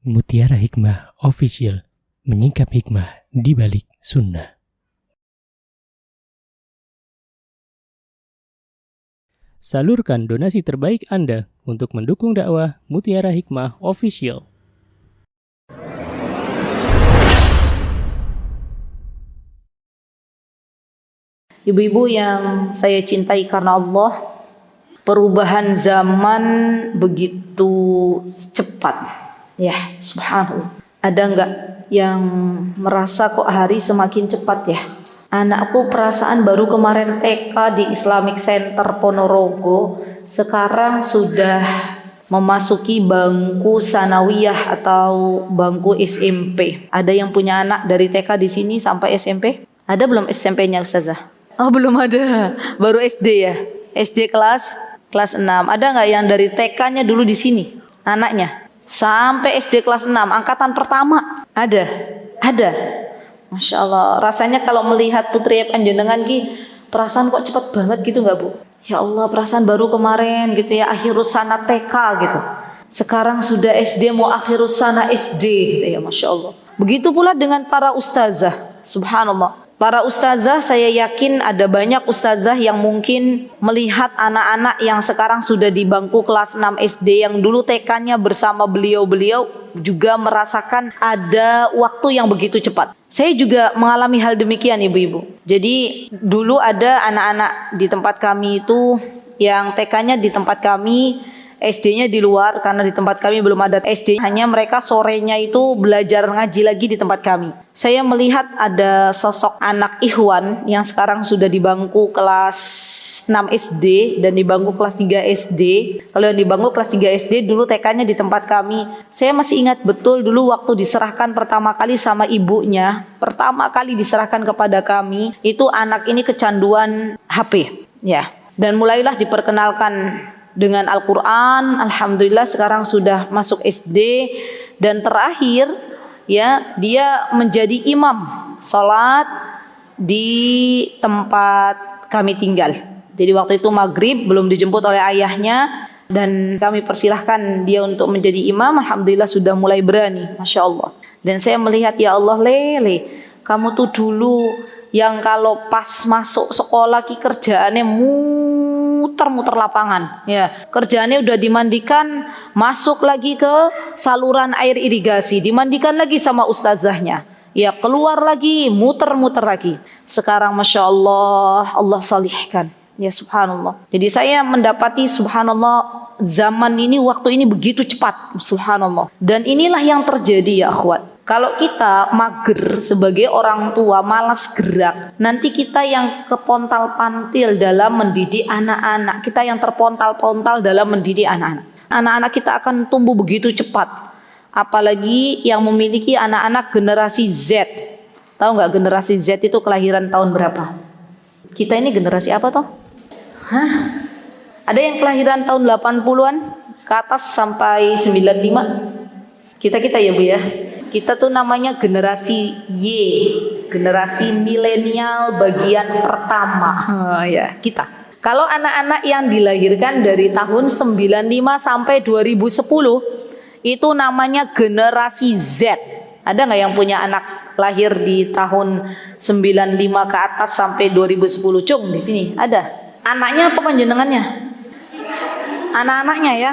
Mutiara Hikmah Official, menyingkap hikmah di balik sunnah. Salurkan donasi terbaik Anda untuk mendukung dakwah Mutiara Hikmah Official. Ibu-ibu yang saya cintai karena Allah, perubahan zaman begitu cepat. Ya, subhanallah. Ada enggak yang merasa kok hari semakin cepat ya? Anakku perasaan baru kemarin TK di Islamic Center Ponorogo, sekarang sudah memasuki bangku sanawiyah atau bangku SMP. Ada yang punya anak dari TK di sini sampai SMP? Ada belum SMP-nya Ustazah? Oh, belum ada. Baru SD ya? SD kelas 6. Ada nggak yang dari TK-nya dulu di sini? Anaknya sampai SD kelas 6, angkatan pertama. Ada. Masya Allah. Rasanya kalau melihat putri panjenengan ki, perasaan kok cepet banget gitu nggak Bu? Ya Allah, perasaan baru kemarin gitu ya, akhirus sana TK gitu. Sekarang sudah SD, mau akhirus sana SD gitu ya, Masya Allah. Begitu pula dengan para ustazah. Subhanallah. Para ustazah, saya yakin ada banyak ustazah yang mungkin melihat anak-anak yang sekarang sudah di bangku kelas 6 SD, yang dulu TK-nya bersama beliau-beliau, juga merasakan ada waktu yang begitu cepat. Saya juga mengalami hal demikian, ibu-ibu. Jadi dulu ada anak-anak di tempat kami itu yang TK-nya di tempat kami, SD-nya di luar, karena di tempat kami belum ada SD. Hanya mereka sorenya itu belajar ngaji lagi di tempat kami. Saya melihat ada sosok anak Ikhwan yang sekarang sudah di bangku kelas 6 SD dan di bangku kelas 3 SD. Kalau yang di bangku kelas 3 SD dulu TK-nya di tempat kami. Saya masih ingat betul dulu waktu diserahkan pertama kali sama ibunya, pertama kali diserahkan kepada kami, itu anak ini kecanduan HP, ya. Dan mulailah diperkenalkan dengan Al-Quran. Alhamdulillah sekarang sudah masuk SD. Dan terakhir ya, dia menjadi imam sholat di tempat kami tinggal. Jadi waktu itu maghrib, belum dijemput oleh ayahnya, dan kami persilahkan dia untuk menjadi imam. Alhamdulillah sudah mulai berani, Masya Allah. Dan saya melihat, ya Allah, Lele, kamu tuh dulu yang kalau pas masuk sekolah ki kerjaannya muter-muter lapangan, ya, kerjaannya udah dimandikan, masuk lagi ke saluran air irigasi, dimandikan lagi sama ustazahnya, ya, keluar lagi, muter-muter lagi. Sekarang Masya Allah, Allah salihkan, ya, subhanallah. Jadi saya mendapati, subhanallah, zaman ini, waktu ini begitu cepat, subhanallah. Dan inilah yang terjadi, ya akhwat. Kalau kita mager sebagai orang tua, malas gerak, nanti kita yang kepontal-pantil dalam mendidik anak-anak, kita yang terpontal-pontal dalam mendidik anak-anak. Anak-anak kita akan tumbuh begitu cepat. Apalagi yang memiliki anak-anak generasi Z. Tahu nggak generasi Z itu kelahiran tahun berapa? Kita ini generasi apa toh? Hah? Ada yang kelahiran tahun 80-an ke atas sampai 95? Kita ya Bu ya. Kita tuh namanya generasi Y, generasi milenial bagian pertama. Ya, kita. Kalau anak-anak yang dilahirkan dari tahun 95 sampai 2010, itu namanya generasi Z. Ada nggak yang punya anak lahir di tahun 95 ke atas sampai 2010? Cung di sini ada. Anaknya apa panjenengannya? Anak-anaknya ya.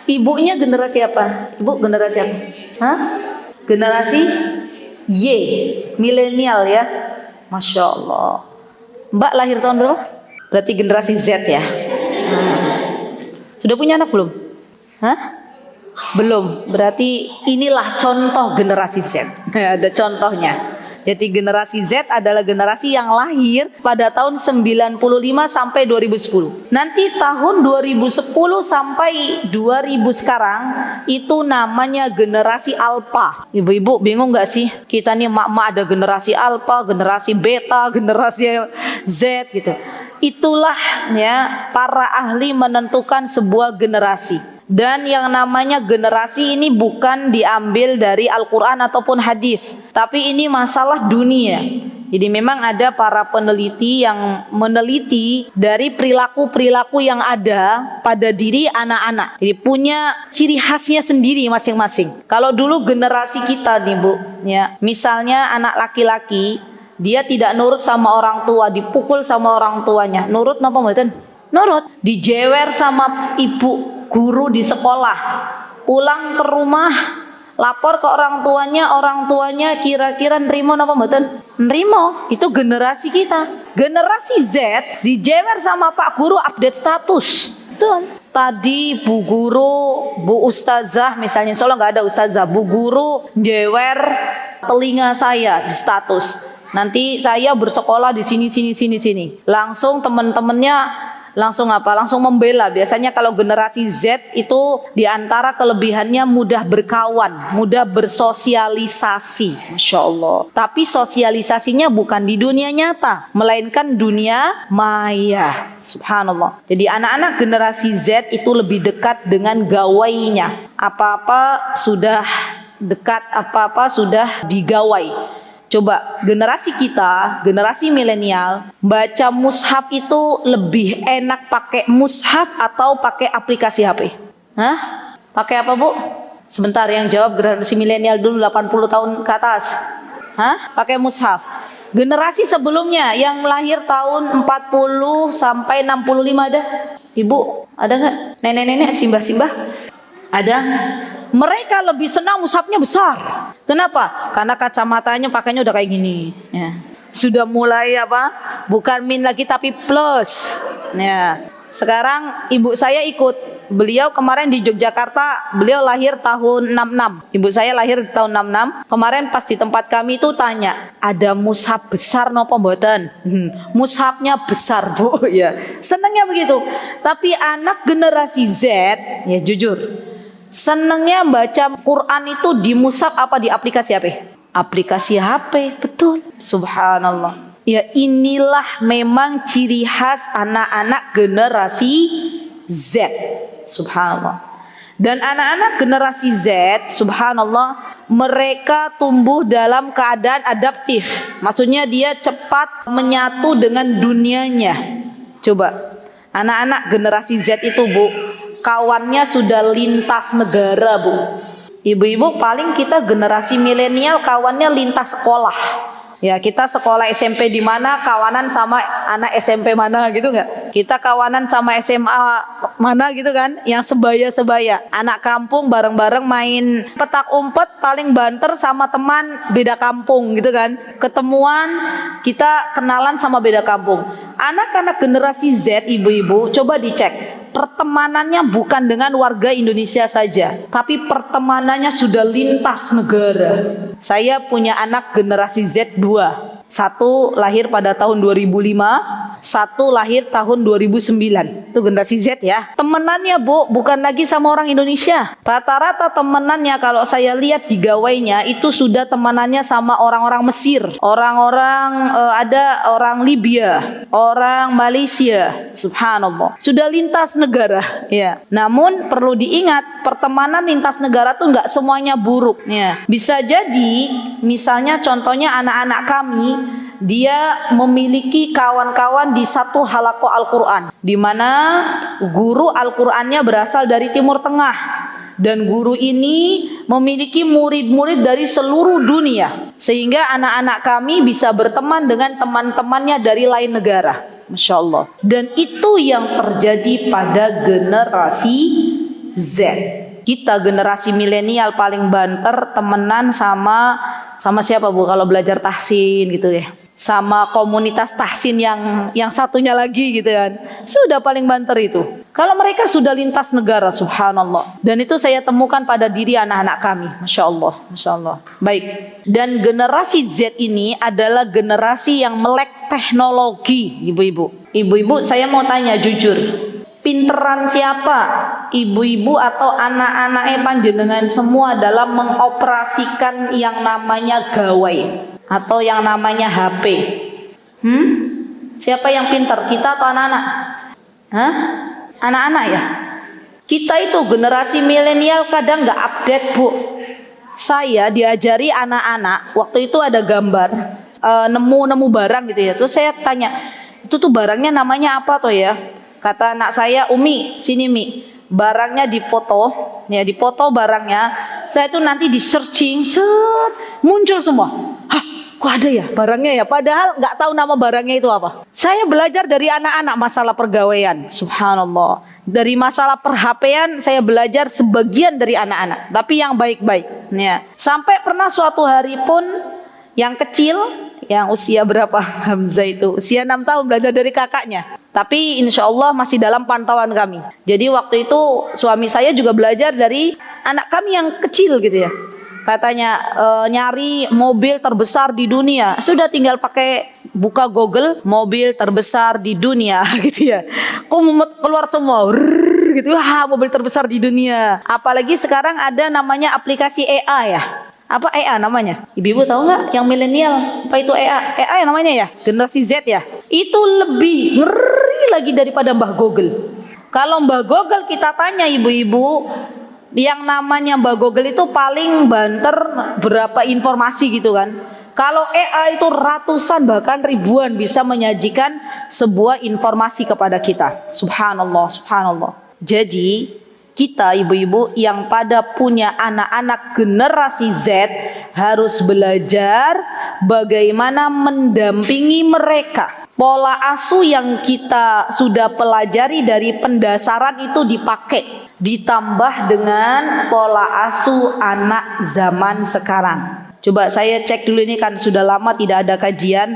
Ibunya generasi apa? Ibu generasi apa? Hah? Generasi Y, milenial ya. Masya Allah. Mbak lahir tahun berapa? Berarti generasi Z ya. Sudah punya anak belum? Hah? Belum. Berarti inilah contoh generasi Z. Ada contohnya. Jadi generasi Z adalah generasi yang lahir pada tahun 95 sampai 2010. Nanti tahun 2010 sampai 2000 sekarang itu namanya generasi Alpha. Ibu-ibu bingung gak sih? Kita nih mak-mak ada generasi Alpha, generasi Beta, generasi Z gitu. Itulah ya, para ahli menentukan sebuah generasi. Dan yang namanya generasi ini bukan diambil dari Al-Quran ataupun hadis, tapi ini masalah dunia. Jadi memang ada para peneliti yang meneliti dari perilaku-perilaku yang ada pada diri anak-anak. Jadi punya ciri khasnya sendiri masing-masing. Kalau dulu generasi kita nih Bu, ya, misalnya anak laki-laki, dia tidak nurut sama orang tua, dipukul sama orang tuanya. Nurut napa mboten? Nurut. Dijewer sama ibu guru di sekolah. Pulang ke rumah lapor ke orang tuanya kira-kira nerimo napa mboten? Nerimo. Itu generasi kita. Generasi Z dijewer sama Pak Guru update status. Tuh. Tadi Bu Guru, Bu Ustazah, misalnya Solo nggak ada Ustazah, Bu Guru jewer telinga saya di status. Nanti saya bersekolah di sini. Langsung teman-temannya langsung apa? Langsung membela. Biasanya kalau generasi Z itu diantara kelebihannya mudah berkawan, mudah bersosialisasi, Masya Allah. Tapi sosialisasinya bukan di dunia nyata, melainkan dunia maya, subhanallah. Jadi anak-anak generasi Z itu lebih dekat dengan gawainya. Apa-apa sudah dekat, apa-apa sudah digawai. Coba generasi kita, generasi milenial, baca mushaf itu lebih enak pakai mushaf atau pakai aplikasi HP? Hah? Pakai apa Bu? Sebentar, yang jawab generasi milenial dulu 80 tahun ke atas. Hah? Pakai mushaf. Generasi sebelumnya yang lahir tahun 40 sampai 65 ada? Ibu, ada nggak? Nenek-nenek, simbah-simbah? Ada? Mereka lebih senang mushafnya besar. Kenapa? Karena kacamatanya pakainya udah kayak gini. Ya. Sudah mulai apa? Bukan min lagi tapi plus. Ya. Sekarang ibu saya ikut. Beliau kemarin di Yogyakarta, beliau lahir tahun 66. Ibu saya lahir tahun 66. Kemarin pas di tempat kami itu tanya, ada mushaf besar nopo mboten? Mushafnya besar Bu. Ya. Senangnya begitu. Tapi anak generasi Z, ya jujur, senangnya baca Quran itu di mushaf apa di aplikasi HP? Aplikasi HP, betul. Subhanallah. Ya inilah memang ciri khas anak-anak generasi Z. Subhanallah. Dan anak-anak generasi Z, subhanallah, mereka tumbuh dalam keadaan adaptif. Maksudnya dia cepat menyatu dengan dunianya. Coba, anak-anak generasi Z itu Bu, kawannya sudah lintas negara Bu. Ibu-ibu paling kita generasi milenial kawannya lintas sekolah. Ya kita sekolah SMP di mana kawanan sama anak SMP mana gitu nggak? Kita kawanan sama SMA mana gitu kan? Yang sebaya-sebaya. Anak kampung bareng-bareng main petak umpet paling banter sama teman beda kampung gitu kan? Ketemuan kita kenalan sama beda kampung. Anak-anak generasi Z ibu-ibu coba dicek. Pertemanannya bukan dengan warga Indonesia saja, tapi pertemanannya sudah lintas negara. Saya punya anak generasi Z 2. Satu lahir pada tahun 2005, satu lahir tahun 2009. Itu generasi Z ya. Temenannya Bu, bukan lagi sama orang Indonesia. Rata-rata temenannya kalau saya lihat di gawainya itu sudah temenannya sama orang-orang Mesir, orang-orang ada orang Libya, orang Malaysia. Subhanallah. Sudah lintas negara ya. Namun perlu diingat, pertemanan lintas negara tuh nggak semuanya buruk ya. Bisa jadi misalnya contohnya anak-anak kami, dia memiliki kawan-kawan di satu halaqah Al-Quran, di mana guru Al-Qurannya berasal dari Timur Tengah, dan guru ini memiliki murid-murid dari seluruh dunia, sehingga anak-anak kami bisa berteman dengan teman-temannya dari lain negara. Masya Allah. Dan itu yang terjadi pada generasi Z. Kita generasi milenial paling banter temenan sama siapa Bu kalau belajar tahsin gitu ya, sama komunitas tahsin yang satunya lagi gitu kan, sudah paling banter itu. Kalau mereka sudah lintas negara, subhanallah. Dan itu saya temukan pada diri anak-anak kami, masya Allah, masya Allah. Baik. Dan generasi Z ini adalah generasi yang melek teknologi, ibu-ibu. Ibu-ibu, saya mau tanya jujur, pinteran siapa ibu-ibu atau anak-anaknya panjenengan semua dalam mengoperasikan yang namanya gawai atau yang namanya HP? Siapa yang pinter? Kita atau anak-anak? Hah? Anak-anak ya? Kita itu generasi milenial kadang nggak update Bu. Saya diajari anak-anak, waktu itu ada gambar, nemu barang gitu ya. Terus saya tanya, itu tuh barangnya namanya apa tuh ya? Kata anak saya, Umi, sini Mi, barangnya dipoto, ya dipoto barangnya. Saya tuh nanti di searching, muncul semua. Hah, kok ada ya barangnya ya? Padahal nggak tahu nama barangnya itu apa. Saya belajar dari anak-anak masalah pergawaian, subhanallah. Dari masalah perhapean saya belajar sebagian dari anak-anak, tapi yang baik-baik. Ya. Sampai pernah suatu hari pun yang kecil, yang usia berapa Hamzah itu, usia 6 tahun belajar dari kakaknya. Tapi insya Allah masih dalam pantauan kami. Jadi waktu itu suami saya juga belajar dari anak kami yang kecil gitu ya. Katanya nyari mobil terbesar di dunia, sudah tinggal pakai buka Google mobil terbesar di dunia gitu ya. Kok mumet keluar semua gitu, wah mobil terbesar di dunia. Apalagi sekarang ada namanya aplikasi EA ya. Apa EA namanya? Ibu-ibu tahu nggak? Yang milenial apa itu EA? EA namanya ya, generasi Z ya. Itu lebih ngeri lagi daripada Mbah Google. Kalau Mbah Google kita tanya ibu-ibu, yang namanya Mbak Google itu paling banter berapa informasi gitu kan. Kalau AI itu ratusan bahkan ribuan bisa menyajikan sebuah informasi kepada kita. Subhanallah, subhanallah. Jadi kita ibu-ibu yang pada punya anak-anak generasi Z harus belajar bagaimana mendampingi mereka. Pola asuh yang kita sudah pelajari dari pendasaran itu dipakai, ditambah dengan pola asuh anak zaman sekarang. Coba saya cek dulu, ini kan sudah lama tidak ada kajian.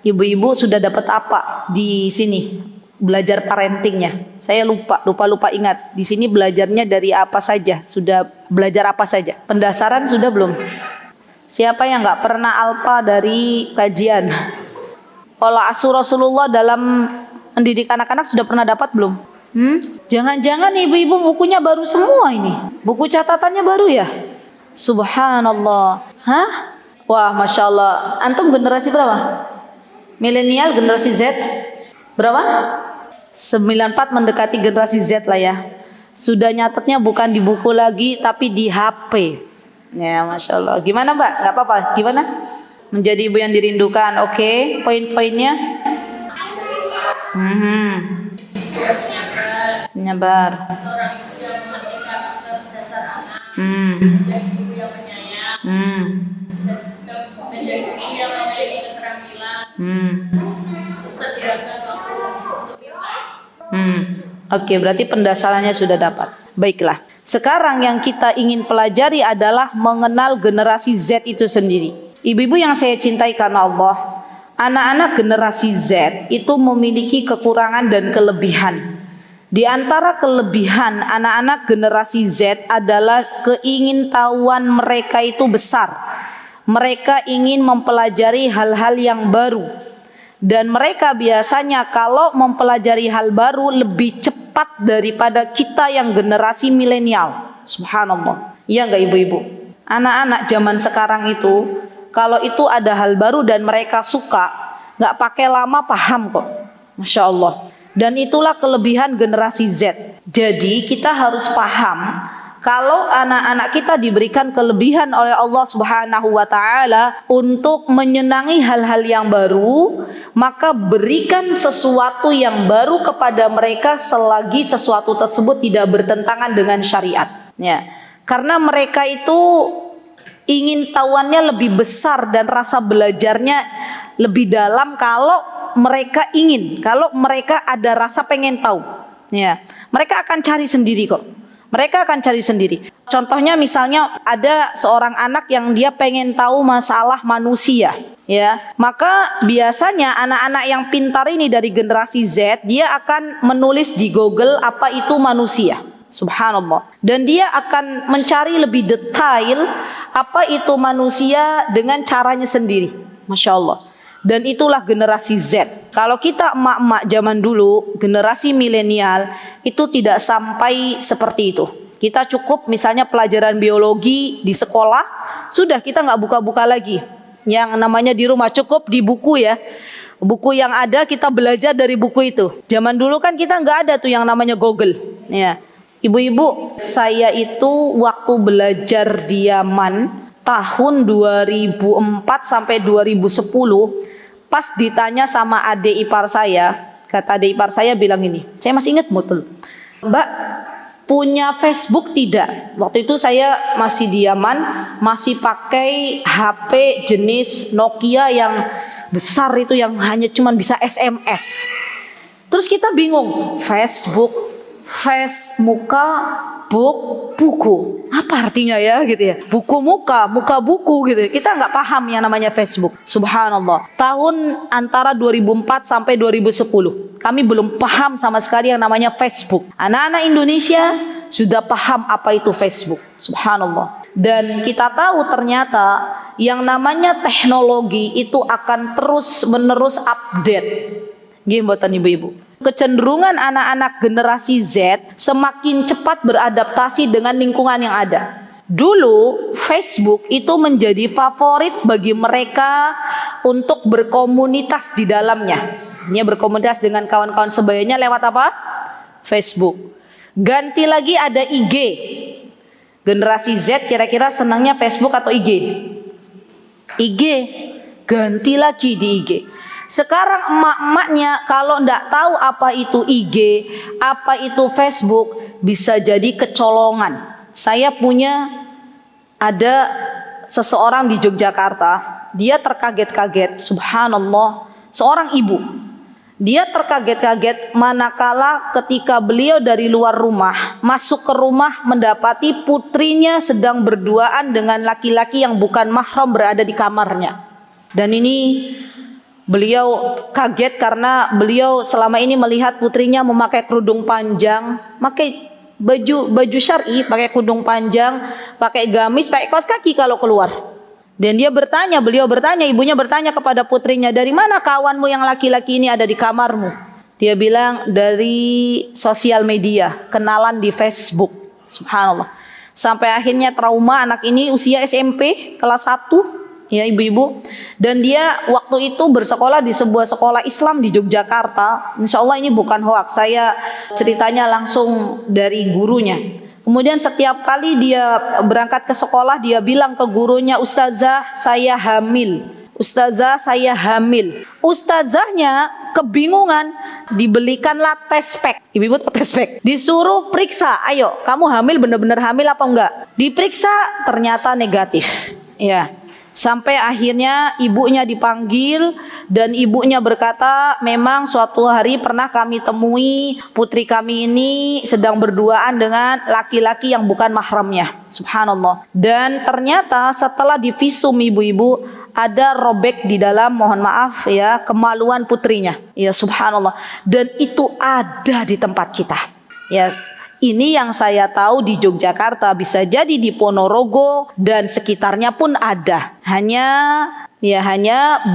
Ibu-ibu sudah dapat apa di sini? Belajar parentingnya. Saya lupa ingat. Di sini belajarnya dari apa saja? Sudah belajar apa saja? Pendasaran sudah belum? Siapa yang nggak pernah alfa dari kajian? Pola asuh Rasulullah dalam mendidik anak-anak sudah pernah dapat belum? Jangan-jangan ibu-ibu bukunya baru semua ini. Buku catatannya baru ya? Subhanallah. Hah? Wah, Masya Allah. Antum generasi berapa? Milenial, generasi Z? Berapa? 94 mendekati generasi Z lah ya. Sudah nyatetnya bukan di buku lagi, tapi di HP. Ya, Masya Allah. Gimana Mbak? Gak apa-apa. Gimana? Menjadi ibu yang dirindukan. Oke, poin-poinnya. Menyabar. Seorang ibu yang mementingkan dasar anak. Menjadi ibu yang penyayang. Menjadi ibu yang memiliki keterampilan. Sediakan waktu untuk kita. Oke, berarti pendasarannya sudah dapat. Baiklah. Sekarang yang kita ingin pelajari adalah mengenal generasi Z itu sendiri. Ibu-ibu yang saya cintai karena Allah, anak-anak generasi Z itu memiliki kekurangan dan kelebihan. Di antara kelebihan anak-anak generasi Z adalah keingintahuan mereka itu besar. Mereka ingin mempelajari hal-hal yang baru. Dan mereka biasanya kalau mempelajari hal baru lebih cepat daripada kita yang generasi milenial. Subhanallah. Iya enggak ibu-ibu? Anak-anak zaman sekarang itu kalau itu ada hal baru dan mereka suka, nggak pakai lama paham kok. Masya Allah. Dan itulah kelebihan generasi Z. Jadi kita harus paham, kalau anak-anak kita diberikan kelebihan oleh Allah Subhanahu wa Ta'ala untuk menyenangi hal-hal yang baru, maka berikan sesuatu yang baru kepada mereka selagi sesuatu tersebut tidak bertentangan dengan syariat. Ya. Karena mereka itu ingin tahuannya lebih besar dan rasa belajarnya lebih dalam kalau mereka ingin, kalau mereka ada rasa pengen tahu. Ya, mereka akan cari sendiri kok. Mereka akan cari sendiri. Contohnya misalnya ada seorang anak yang dia pengen tahu masalah manusia, ya. Maka biasanya anak-anak yang pintar ini dari generasi Z, dia akan menulis di Google apa itu manusia. Subhanallah. Dan dia akan mencari lebih detail apa itu manusia dengan caranya sendiri. Masya Allah. Dan itulah generasi Z. Kalau kita emak-emak zaman dulu, generasi milenial, itu tidak sampai seperti itu. Kita cukup misalnya pelajaran biologi di sekolah, sudah kita nggak buka-buka lagi. Yang namanya di rumah cukup di buku ya. Buku yang ada kita belajar dari buku itu. Zaman dulu kan kita nggak ada tuh yang namanya Google. Ya. Ibu-ibu, saya itu waktu belajar di Yaman tahun 2004 sampai 2010, pas ditanya sama adik ipar saya, kata adik ipar saya bilang ini, saya masih ingat betul, Mbak punya Facebook tidak? Waktu itu saya masih di Yaman, masih pakai HP jenis Nokia yang besar itu, yang hanya cuman bisa SMS. Terus kita bingung, Facebook, face muka, buku, apa artinya ya gitu ya? Buku muka, muka buku gitu. Kita nggak paham yang namanya Facebook. Subhanallah. Tahun antara 2004 sampai 2010, kami belum paham sama sekali yang namanya Facebook. Anak-anak Indonesia sudah paham apa itu Facebook. Subhanallah. Dan kita tahu ternyata yang namanya teknologi itu akan terus-menerus update. Gimana ibu-ibu? Kecenderungan anak-anak generasi Z semakin cepat beradaptasi dengan lingkungan yang ada. Dulu Facebook itu menjadi favorit bagi mereka untuk berkomunitas di dalamnya. Dia berkomunitas dengan kawan-kawan sebayanya lewat apa? Facebook. Ganti lagi ada IG. Generasi Z kira-kira senangnya Facebook atau IG? IG. Ganti lagi di IG. Sekarang emak-emaknya kalau ndak tahu apa itu IG, apa itu Facebook, bisa jadi kecolongan. Saya punya ada seseorang di Yogyakarta, dia terkaget-kaget, subhanallah, seorang ibu. Dia terkaget-kaget manakala ketika beliau dari luar rumah masuk ke rumah mendapati putrinya sedang berduaan dengan laki-laki yang bukan mahram berada di kamarnya. Dan ini beliau kaget karena beliau selama ini melihat putrinya memakai kerudung panjang, pakai baju syar'i, pakai kerudung panjang, pakai gamis, pakai kaos kaki kalau keluar. Dan beliau bertanya, ibunya bertanya kepada putrinya, dari mana kawanmu yang laki-laki ini ada di kamarmu? Dia bilang dari sosial media, kenalan di Facebook. Subhanallah. Sampai akhirnya trauma, anak ini usia SMP kelas 1. Ya ibu-ibu, dan dia waktu itu bersekolah di sebuah sekolah Islam di Yogyakarta. Insya Allah ini bukan hoaks, saya ceritanya langsung dari gurunya. Kemudian setiap kali dia berangkat ke sekolah, dia bilang ke gurunya, Ustazah saya hamil, Ustazah saya hamil. Ustazahnya kebingungan, dibelikanlah tes pack. Ibu-ibu tes pack, disuruh periksa, ayo kamu hamil, benar-benar hamil apa enggak? Diperiksa ternyata negatif. Ya, sampai akhirnya ibunya dipanggil dan ibunya berkata, memang suatu hari pernah kami temui putri kami ini sedang berduaan dengan laki-laki yang bukan mahramnya. Subhanallah. Dan ternyata setelah divisum ibu-ibu, ada robek di dalam, mohon maaf ya, kemaluan putrinya. Ya subhanallah. Dan itu ada di tempat kita. Ya. Ini yang saya tahu di Yogyakarta, bisa jadi di Ponorogo dan sekitarnya pun ada. Hanya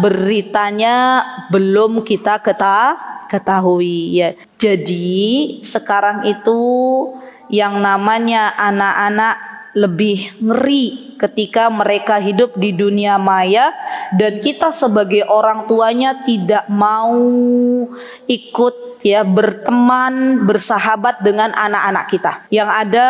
beritanya belum kita ketahui ya. Jadi sekarang itu yang namanya anak-anak lebih ngeri ketika mereka hidup di dunia maya dan kita sebagai orang tuanya tidak mau ikut ya berteman, bersahabat dengan anak-anak kita. Yang ada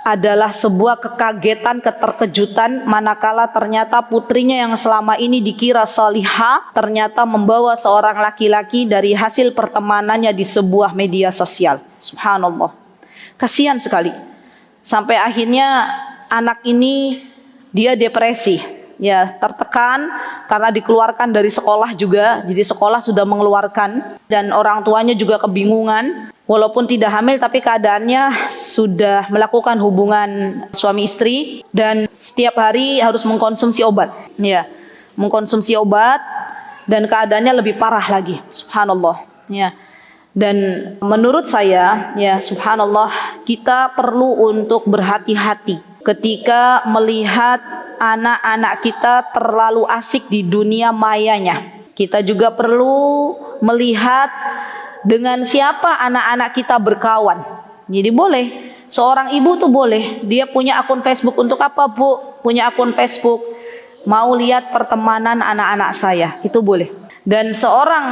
adalah sebuah kekagetan, keterkejutan manakala ternyata putrinya yang selama ini dikira salihah ternyata membawa seorang laki-laki dari hasil pertemanannya di sebuah media sosial. Subhanallah. Kasihan sekali. Sampai akhirnya anak ini dia depresi. Ya, tertekan karena dikeluarkan dari sekolah juga. Jadi sekolah sudah mengeluarkan dan orang tuanya juga kebingungan. Walaupun tidak hamil tapi keadaannya sudah melakukan hubungan suami istri dan setiap hari harus mengkonsumsi obat. Ya, mengkonsumsi obat dan keadaannya lebih parah lagi. Subhanallah. Ya. Dan menurut saya, ya subhanallah, kita perlu untuk berhati-hati ketika melihat anak-anak kita terlalu asik di dunia mayanya. Kita juga perlu melihat dengan siapa anak-anak kita berkawan. Jadi boleh, seorang ibu tuh boleh, dia punya akun Facebook. Untuk apa Bu? Punya akun Facebook, mau lihat pertemanan anak-anak saya, itu boleh. Dan seorang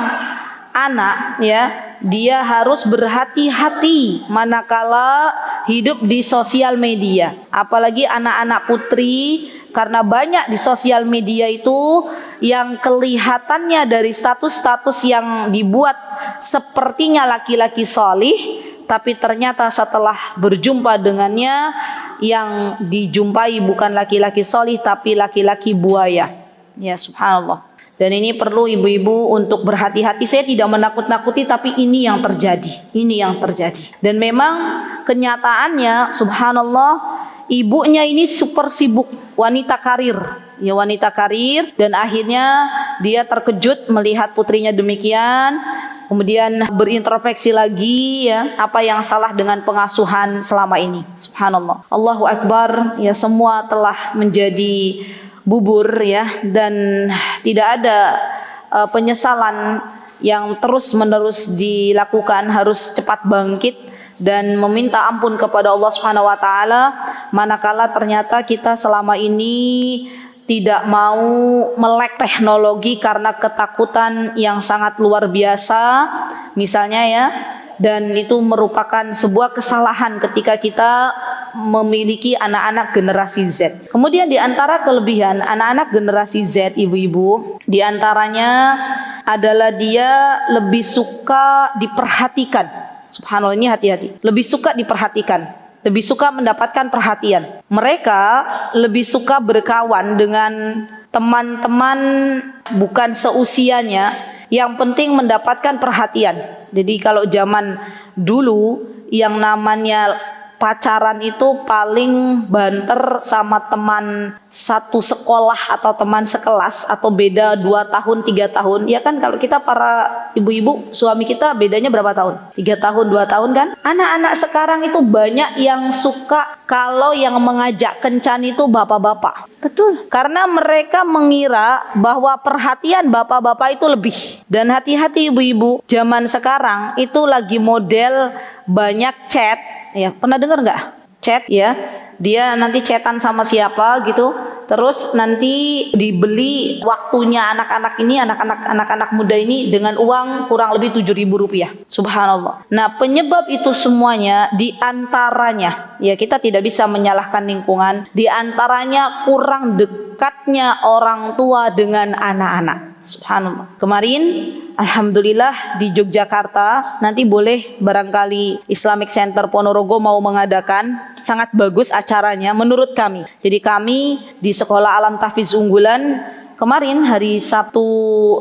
anak ya, dia harus berhati-hati manakala hidup di sosial media. Apalagi anak-anak putri Karena banyak di sosial media itu yang kelihatannya dari status-status yang dibuat sepertinya laki-laki solih, tapi ternyata setelah berjumpa dengannya yang dijumpai bukan laki-laki solih tapi laki-laki buaya. Ya subhanallah. Dan ini perlu ibu-ibu untuk berhati-hati. Saya tidak menakut-nakuti, tapi ini yang terjadi. Ini yang terjadi. Dan memang kenyataannya subhanallah, ibunya ini super sibuk, wanita karir. Ya, wanita karir, dan akhirnya dia terkejut melihat putrinya demikian. Kemudian berintrospeksi lagi, ya, apa yang salah dengan pengasuhan selama ini. Subhanallah. Allahu Akbar, ya, semua telah menjadi bubur, ya, dan tidak ada penyesalan yang terus-menerus dilakukan. Harus cepat bangkit dan meminta ampun kepada Allah Subhanahu wa taala manakala ternyata kita selama ini tidak mau melek teknologi karena ketakutan yang sangat luar biasa misalnya, ya, dan itu merupakan sebuah kesalahan ketika kita memiliki anak-anak generasi Z. Kemudian di antara kelebihan anak-anak generasi Z, ibu-ibu, di antaranya adalah dia lebih suka diperhatikan. Subhanallah, ini hati-hati. Lebih suka diperhatikan, lebih suka mendapatkan perhatian. Mereka lebih suka berkawan dengan teman-teman bukan seusianya, yang penting mendapatkan perhatian. Jadi kalau zaman dulu yang namanya pacaran itu paling banter sama teman satu sekolah atau teman sekelas atau beda 2 tahun 3 tahun, ya kan? Kalau kita para ibu-ibu, suami kita bedanya berapa tahun? 3 tahun 2 tahun kan? Anak-anak sekarang itu banyak yang suka kalau yang mengajak kencan itu bapak-bapak. Betul, karena mereka mengira bahwa perhatian bapak-bapak itu lebih. Dan hati-hati ibu-ibu, zaman sekarang itu lagi model banyak chat. Ya, pernah dengar nggak? Chat, ya. Dia nanti chatan sama siapa gitu. Terus nanti dibeli waktunya anak-anak ini, anak-anak muda ini dengan uang kurang lebih 7.000 rupiah. Subhanallah. Nah, penyebab itu semuanya diantaranya, ya, kita tidak bisa menyalahkan lingkungan. Diantaranya kurang dekatnya orang tua dengan anak-anak. Subhanallah. Kemarin alhamdulillah di Yogyakarta, nanti boleh barangkali Islamic Center Ponorogo mau mengadakan, sangat bagus acaranya menurut kami. Jadi kami di Sekolah Alam Tahfiz Unggulan kemarin hari Sabtu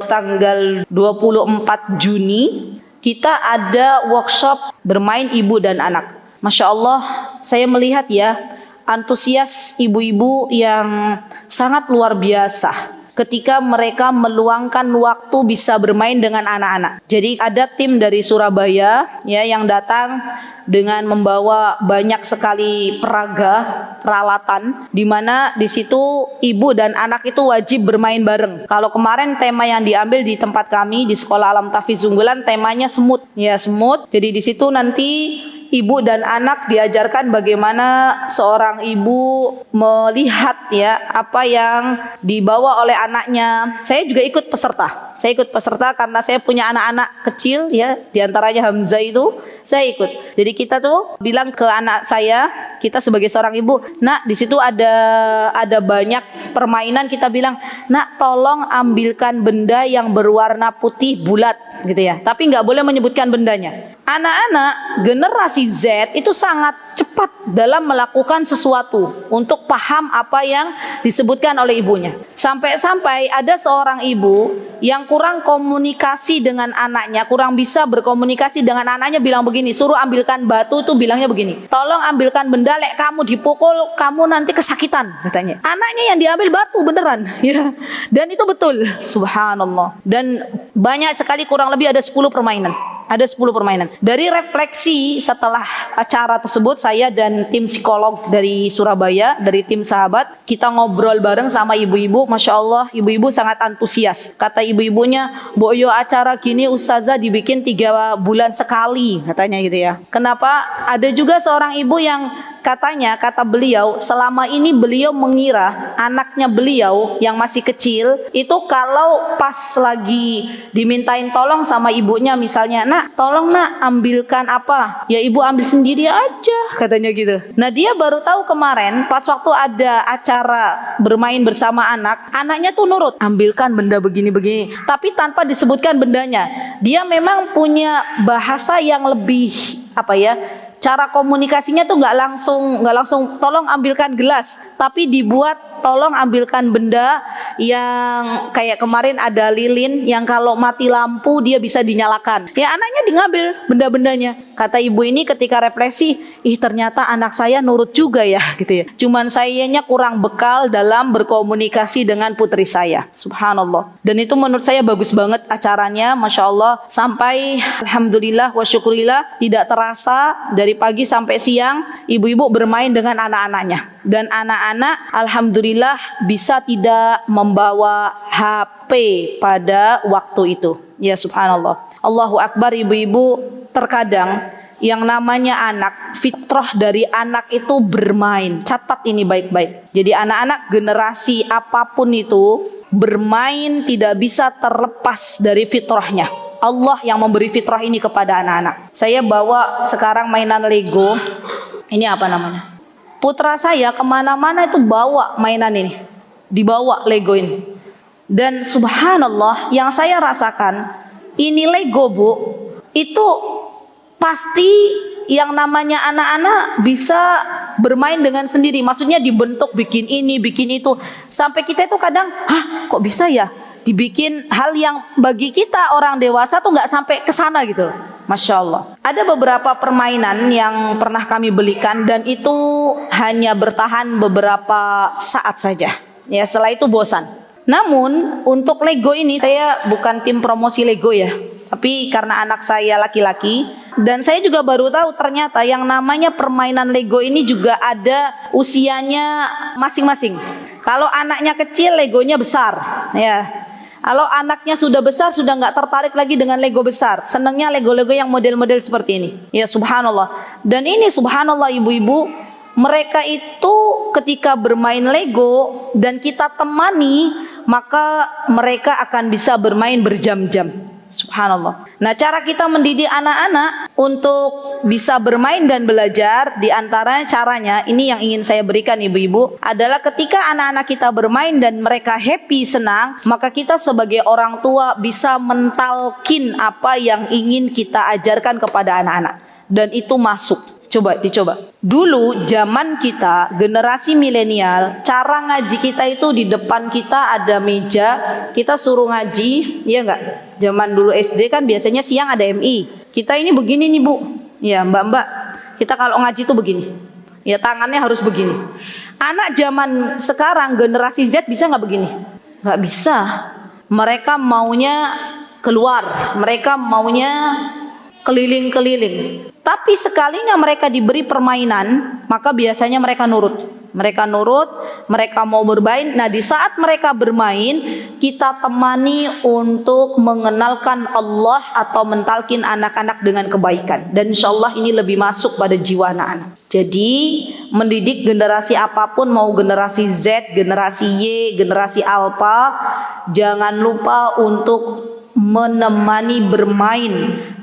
tanggal 24 Juni kita ada workshop bermain ibu dan anak. Masya Allah, saya melihat, ya, antusias ibu-ibu yang sangat luar biasa ketika mereka meluangkan waktu bisa bermain dengan anak-anak. Jadi ada tim dari Surabaya, ya, yang datang dengan membawa banyak sekali peralatan, di mana di situ ibu dan anak itu wajib bermain bareng. Kalau kemarin tema yang diambil di tempat kami di Sekolah Alam Tahfiz Unggulan temanya semut, ya, semut. Jadi di situ nanti ibu dan anak diajarkan bagaimana seorang ibu melihat, ya, apa yang dibawa oleh anaknya. Saya juga ikut peserta. Saya ikut peserta karena saya punya anak-anak kecil, ya, diantaranya Hamzah itu. Saya ikut. Jadi kita tuh bilang ke anak saya, kita sebagai seorang ibu, "Nak, di situ ada banyak permainan." Kita bilang, "Nak, tolong ambilkan benda yang berwarna putih bulat," gitu, ya. Tapi nggak boleh menyebutkan bendanya. Anak-anak generasi Z itu sangat cepat dalam melakukan sesuatu untuk paham apa yang disebutkan oleh ibunya. Sampai-sampai ada seorang ibu yang kurang komunikasi dengan anaknya, kurang bisa berkomunikasi dengan anaknya, bilang begini, suruh ambilkan batu, itu bilangnya begini, "Tolong ambilkan benda, lek kamu dipukul kamu nanti kesakitan," katanya. Anaknya yang diambil batu beneran, ya. Dan itu betul, subhanallah. Dan banyak sekali, kurang lebih ada 10 permainan. Ada 10 permainan. Dari refleksi setelah acara tersebut, saya dan tim psikolog dari Surabaya, dari tim sahabat, kita ngobrol bareng sama ibu-ibu. Masya Allah, ibu-ibu sangat antusias. Kata ibu-ibunya, "Mbok yo, acara gini ustazah dibikin 3 bulan sekali," katanya gitu, ya. Kenapa? Ada juga seorang ibu yang katanya, kata beliau, selama ini beliau mengira anaknya beliau yang masih kecil itu kalau pas lagi dimintain tolong sama ibunya, misalnya, nak tolong nak ambilkan apa, ya ibu ambil sendiri aja, katanya gitu. Nah dia baru tahu kemarin pas waktu ada acara bermain bersama anaknya tuh nurut, ambilkan benda begini-begini, tapi tanpa disebutkan bendanya. Dia memang punya bahasa yang lebih apa ya, cara komunikasinya tuh nggak langsung tolong ambilkan gelas, tapi dibuat tolong ambilkan benda yang kayak kemarin ada lilin yang kalau mati lampu dia bisa dinyalakan. Ya anaknya ngambil benda-bendanya. Kata ibu ini ketika refleksi, ternyata anak saya nurut juga ya gitu ya. Cuman sayanya kurang bekal dalam berkomunikasi dengan putri saya. Subhanallah. Dan itu menurut saya bagus banget acaranya, Masya Allah. Sampai alhamdulillah wa syukurillah tidak terasa dari pagi sampai siang ibu-ibu bermain dengan anak-anaknya. Dan anak-anak alhamdulillah bisa tidak membawa HP pada waktu itu. Ya subhanallah. Allahu Akbar ibu-ibu, terkadang yang namanya anak, fitrah dari anak itu bermain. Catat ini baik-baik. Jadi anak-anak generasi apapun itu bermain tidak bisa terlepas dari fitrahnya. Allah yang memberi fitrah ini kepada anak-anak. Saya bawa sekarang mainan Lego. Ini apa namanya? Putra saya kemana-mana itu bawa mainan ini, dibawa Lego ini. Dan subhanallah yang saya rasakan, ini Lego bu, itu pasti yang namanya anak-anak bisa bermain dengan sendiri. Maksudnya dibentuk, bikin ini, bikin itu. Sampai kita itu kadang, kok bisa ya dibikin hal yang bagi kita orang dewasa tuh nggak sampai ke sana gitu. Masya Allah. Ada beberapa permainan yang pernah kami belikan dan itu hanya bertahan beberapa saat saja. Ya setelah itu bosan. Namun untuk Lego ini, saya bukan tim promosi Lego ya, tapi karena anak saya laki-laki dan saya juga baru tahu ternyata yang namanya permainan Lego ini juga ada usianya masing-masing. Kalau anaknya kecil Legonya besar ya. Kalau anaknya sudah besar, sudah nggak tertarik lagi dengan Lego besar. Senangnya Lego-Lego yang model-model seperti ini. Ya subhanallah. Dan ini subhanallah ibu-ibu, mereka itu ketika bermain Lego dan kita temani, maka mereka akan bisa bermain berjam-jam. Subhanallah. Nah cara kita mendidik anak-anak untuk bisa bermain dan belajar, di antara caranya ini yang ingin saya berikan ibu-ibu adalah ketika anak-anak kita bermain dan mereka happy, senang, maka kita sebagai orang tua bisa mentalkin apa yang ingin kita ajarkan kepada anak-anak dan itu masuk. Coba dicoba. Dulu zaman kita generasi milenial, cara ngaji kita itu di depan kita ada meja, kita suruh ngaji, iya enggak? Zaman dulu SD kan biasanya siang ada MI. Kita ini begini nih bu, ya mbak-mbak. Kita kalau ngaji tuh begini, ya tangannya harus begini. Anak zaman sekarang generasi Z bisa nggak begini? Nggak bisa. Mereka maunya keluar, mereka maunya keliling-keliling. Tapi sekalinya mereka diberi permainan, maka biasanya mereka nurut. Mereka nurut, mereka mau bermain. Nah di saat mereka bermain, kita temani untuk mengenalkan Allah atau mentalkin anak-anak dengan kebaikan. Dan insya Allah ini lebih masuk pada jiwa anak-anak. Jadi mendidik generasi apapun, mau generasi Z, generasi Y, generasi Alpha, jangan lupa untuk menemani bermain,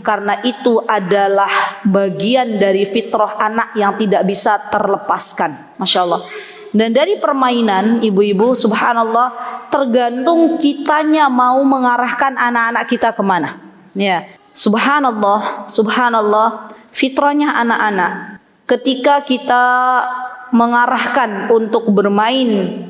karena itu adalah bagian dari fitrah anak yang tidak bisa terlepaskan. Masya Allah. Dan dari permainan ibu-ibu subhanallah tergantung kitanya mau mengarahkan anak-anak kita kemana. Ya, subhanallah, subhanallah, fitrahnya anak-anak ketika kita mengarahkan untuk bermain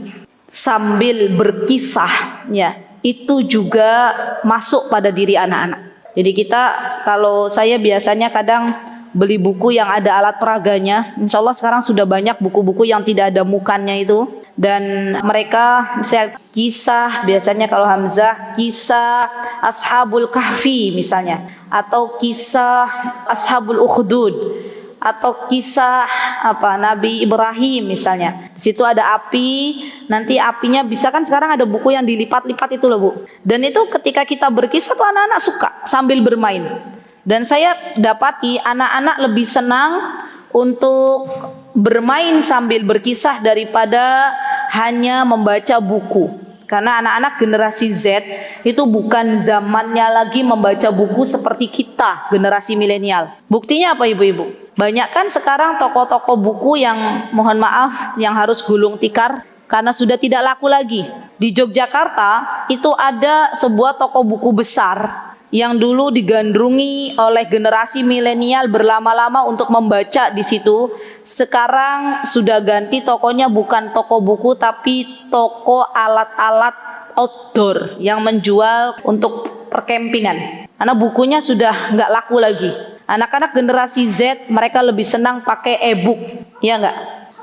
sambil berkisah, ya itu juga masuk pada diri anak-anak. Jadi kita, kalau saya biasanya kadang beli buku yang ada alat peraganya. Insya Allah sekarang sudah banyak buku-buku yang tidak ada mukanya itu. Dan mereka misalnya kisah, biasanya kalau Hamzah kisah Ashabul Kahfi misalnya, atau kisah Ashabul Ukhdud, atau kisah Nabi Ibrahim misalnya. Di situ ada api, nanti apinya bisa kan sekarang ada buku yang dilipat-lipat itu loh bu. Dan itu ketika kita berkisah tuh anak-anak suka sambil bermain. Dan saya dapati anak-anak lebih senang untuk bermain sambil berkisah daripada hanya membaca buku. Karena anak-anak generasi Z itu bukan zamannya lagi membaca buku seperti kita generasi milenial. Buktinya apa ibu-ibu? Banyak kan sekarang toko-toko buku yang mohon maaf yang harus gulung tikar karena sudah tidak laku lagi. Di Yogyakarta itu ada sebuah toko buku besar yang dulu digandrungi oleh generasi milenial berlama-lama untuk membaca di situ. Sekarang sudah ganti tokonya, bukan toko buku tapi toko alat-alat outdoor yang menjual untuk perkempingan. Karena bukunya sudah nggak laku lagi. Anak-anak generasi Z mereka lebih senang pakai e-book, ya nggak?